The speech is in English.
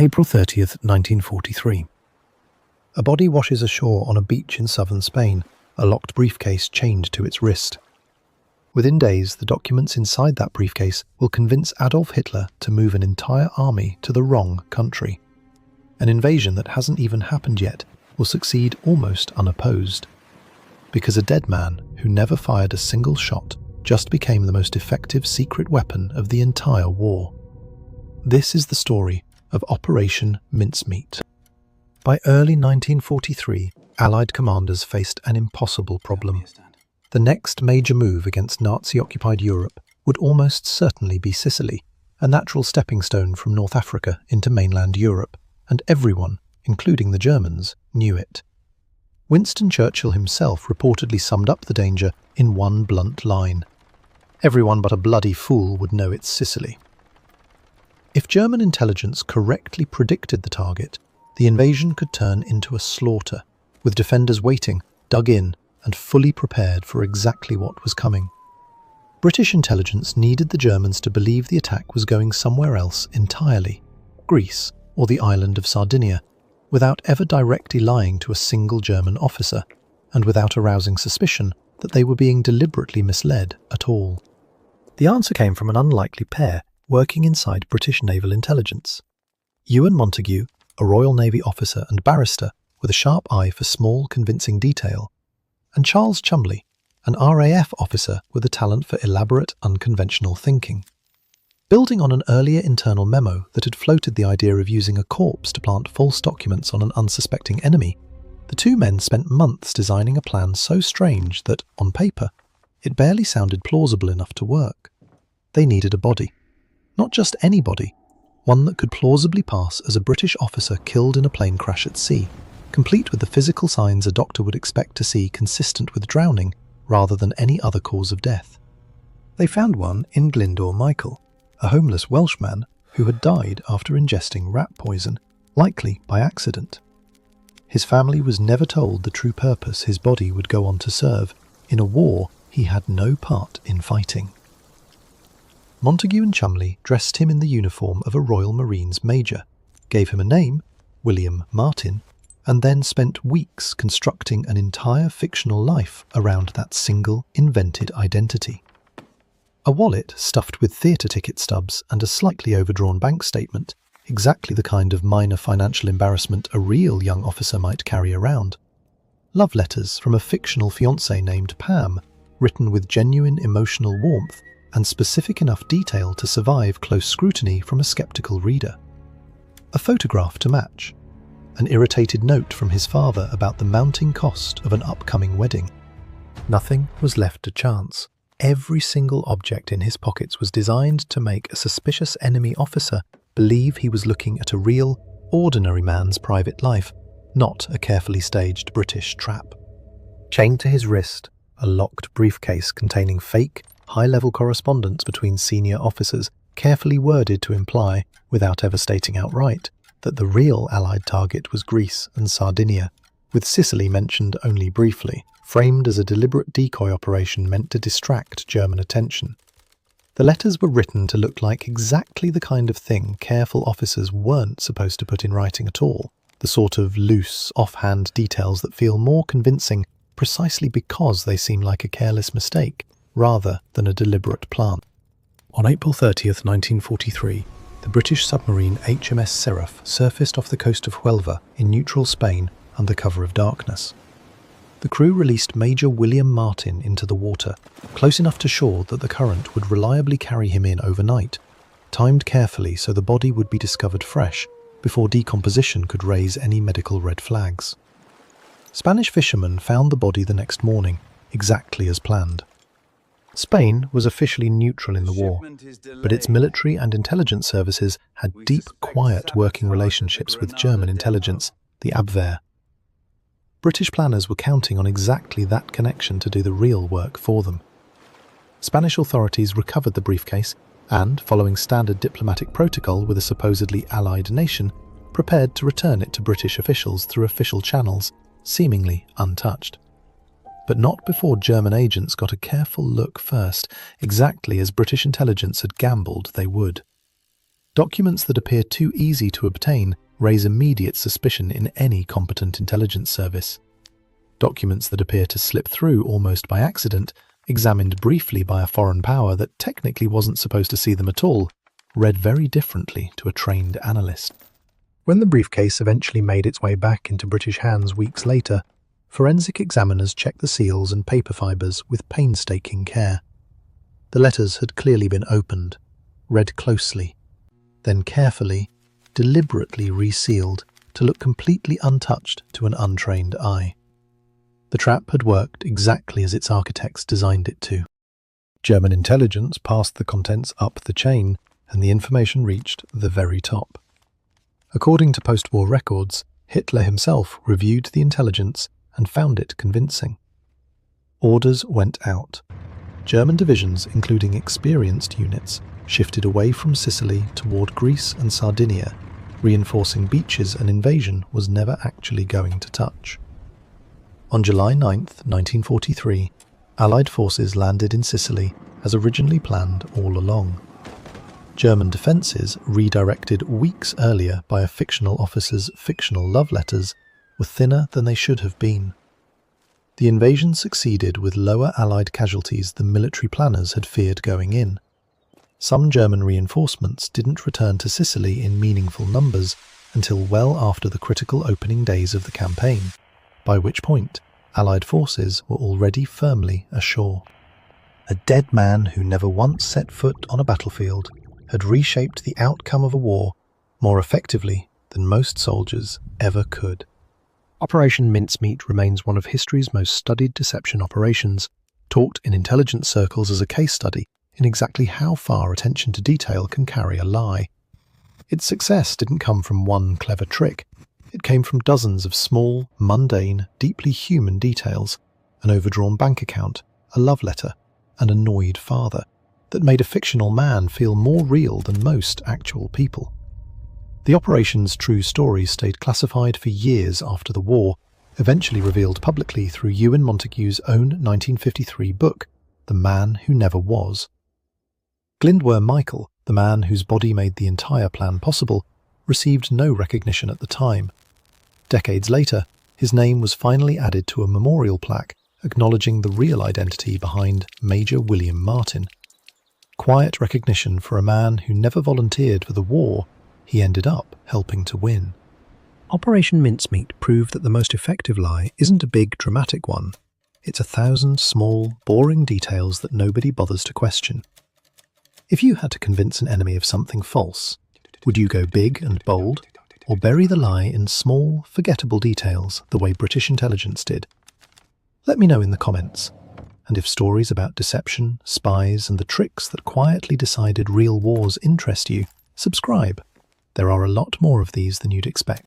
April 30th, 1943. A body washes ashore on a beach in southern Spain, a locked briefcase chained to its wrist. Within days, the documents inside that briefcase will convince Adolf Hitler to move an entire army to the wrong country. An invasion that hasn't even happened yet will succeed almost unopposed. Because a dead man who never fired a single shot just became the most effective secret weapon of the entire war. This is the story of Operation Mincemeat. By early 1943, Allied commanders faced an impossible problem. The next major move against Nazi-occupied Europe would almost certainly be Sicily, a natural stepping stone from North Africa into mainland Europe, and everyone, including the Germans, knew it. Winston Churchill himself reportedly summed up the danger in one blunt line: "Everyone but a bloody fool would know it's Sicily." If German intelligence correctly predicted the target, the invasion could turn into a slaughter, with defenders waiting, dug in, and fully prepared for exactly what was coming. British intelligence needed the Germans to believe the attack was going somewhere else entirely, Greece or the island of Sardinia, without ever directly lying to a single German officer, and without arousing suspicion that they were being deliberately misled at all. The answer came from an unlikely pair working inside British naval intelligence. Ewan Montagu, a Royal Navy officer and barrister with a sharp eye for small, convincing detail, and Charles Cholmondeley, an RAF officer with a talent for elaborate, unconventional thinking. Building on an earlier internal memo that had floated the idea of using a corpse to plant false documents on an unsuspecting enemy, the two men spent months designing a plan so strange that, on paper, it barely sounded plausible enough to work. They needed a body. Not just any body, one that could plausibly pass as a British officer killed in a plane crash at sea, complete with the physical signs a doctor would expect to see consistent with drowning rather than any other cause of death. They found one in Glyndwr Michael, a homeless Welshman who had died after ingesting rat poison, likely by accident. His family was never told the true purpose his body would go on to serve in a war he had no part in fighting. Montagu and Cholmondeley dressed him in the uniform of a Royal Marines major, gave him a name, William Martin, and then spent weeks constructing an entire fictional life around that single invented identity. A wallet stuffed with theatre ticket stubs and a slightly overdrawn bank statement, exactly the kind of minor financial embarrassment a real young officer might carry around. Love letters from a fictional fiancée named Pam, written with genuine emotional warmth and specific enough detail to survive close scrutiny from a skeptical reader. A photograph to match. An irritated note from his father about the mounting cost of an upcoming wedding. Nothing was left to chance. Every single object in his pockets was designed to make a suspicious enemy officer believe he was looking at a real, ordinary man's private life, not a carefully staged British trap. Chained to his wrist, a locked briefcase containing fake, high-level correspondence between senior officers, carefully worded to imply, without ever stating outright, that the real Allied target was Greece and Sardinia, with Sicily mentioned only briefly, framed as a deliberate decoy operation meant to distract German attention. The letters were written to look like exactly the kind of thing careful officers weren't supposed to put in writing at all, the sort of loose, offhand details that feel more convincing precisely because they seem like a careless mistake, rather than a deliberate plan. On April 30th, 1943, the British submarine HMS Seraph surfaced off the coast of Huelva in neutral Spain under cover of darkness. The crew released Major William Martin into the water, close enough to shore that the current would reliably carry him in overnight, timed carefully so the body would be discovered fresh before decomposition could raise any medical red flags. Spanish fishermen found the body the next morning, exactly as planned. Spain was officially neutral in the war, but its military and intelligence services had deep, quiet working relationships with German intelligence, the Abwehr. British planners were counting on exactly that connection to do the real work for them. Spanish authorities recovered the briefcase and, following standard diplomatic protocol with a supposedly Allied nation, prepared to return it to British officials through official channels, seemingly untouched. But not before German agents got a careful look first, exactly as British intelligence had gambled they would. Documents that appear too easy to obtain raise immediate suspicion in any competent intelligence service. Documents that appear to slip through almost by accident, examined briefly by a foreign power that technically wasn't supposed to see them at all, read very differently to a trained analyst. When the briefcase eventually made its way back into British hands weeks later, forensic examiners checked the seals and paper fibres with painstaking care. The letters had clearly been opened, read closely, then carefully, deliberately resealed to look completely untouched to an untrained eye. The trap had worked exactly as its architects designed it to. German intelligence passed the contents up the chain, and the information reached the very top. According to post-war records, Hitler himself reviewed the intelligence and found it convincing. Orders went out. German divisions, including experienced units, shifted away from Sicily toward Greece and Sardinia, reinforcing beaches an invasion was never actually going to touch. On July 9, 1943, Allied forces landed in Sicily as originally planned all along. German defences, redirected weeks earlier by a fictional officer's fictional love letters, were thinner than they should have been. The invasion succeeded with lower Allied casualties than military planners had feared going in. Some German reinforcements didn't return to Sicily in meaningful numbers until well after the critical opening days of the campaign, by which point Allied forces were already firmly ashore. A dead man who never once set foot on a battlefield had reshaped the outcome of a war more effectively than most soldiers ever could. Operation Mincemeat remains one of history's most studied deception operations, taught in intelligence circles as a case study in exactly how far attention to detail can carry a lie. Its success didn't come from one clever trick. It came from dozens of small, mundane, deeply human details, an overdrawn bank account, a love letter, an annoyed father, that made a fictional man feel more real than most actual people. The operation's true story stayed classified for years after the war, eventually revealed publicly through Ewan Montague's own 1953 book, The Man Who Never Was. Glindwer Michael, the man whose body made the entire plan possible, received no recognition at the time. Decades later, his name was finally added to a memorial plaque acknowledging the real identity behind Major William Martin. Quiet recognition for a man who never volunteered for the war he ended up helping to win. Operation Mincemeat proved that the most effective lie isn't a big, dramatic one. It's 1,000 small, boring details that nobody bothers to question. If you had to convince an enemy of something false, would you go big and bold, or bury the lie in small, forgettable details the way British intelligence did? Let me know in the comments. And if stories about deception, spies, and the tricks that quietly decided real wars interest you, subscribe. There are a lot more of these than you'd expect.